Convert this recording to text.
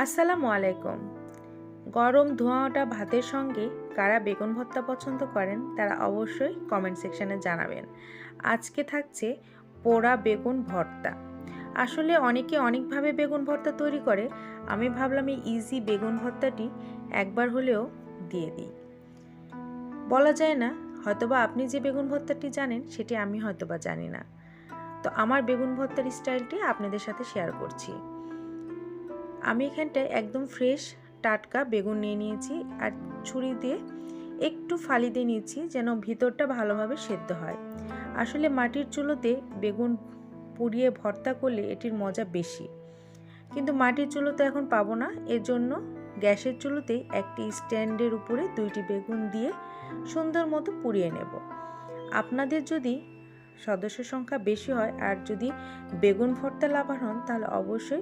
আসসালামু আলাইকুম। গরম ধোঁয়াটা ভাতের সঙ্গে কারা বেগুন ভর্তা পছন্দ করেন তারা অবশ্যই কমেন্ট সেকশনে জানাবেন। আজকে থাকছে পোড়া বেগুন ভর্তা। আসলে অনেকে অনেকভাবে বেগুন ভর্তা তৈরি করে, আমি ভাবলাম এই ইজি বেগুন ভর্তাটি একবার হলেও দিয়ে দিই। বলা যায় না, হয়তোবা আপনি যে বেগুন ভর্তাটি জানেন সেটি আমি হয়তোবা জানি না। তো আমার বেগুন ভর্তার স্টাইলটি আপনাদের সাথে শেয়ার করছি। আমি এখানটায় একদম ফ্রেশ টাটকা বেগুন নিয়ে নিয়েছি আর ছুরি দিয়ে একটু ফালি দিয়ে নিয়েছি যেন ভিতরটা ভালোভাবে সেদ্ধ হয়। আসলে মাটির চুলোতে বেগুন পুড়িয়ে ভর্তা করলে এটির মজা বেশি, কিন্তু মাটির চুলো তো এখন পাবো না, এর জন্য গ্যাসের চুলোতেই একটি স্ট্যান্ডের উপরে 2টি বেগুন দিয়ে সুন্দর মতো পুড়িয়ে নেব। আপনাদের যদি সদস্য সংখ্যা বেশি হয় আর যদি বেগুন ভর্তা লাভার হন তাহলে অবশ্যই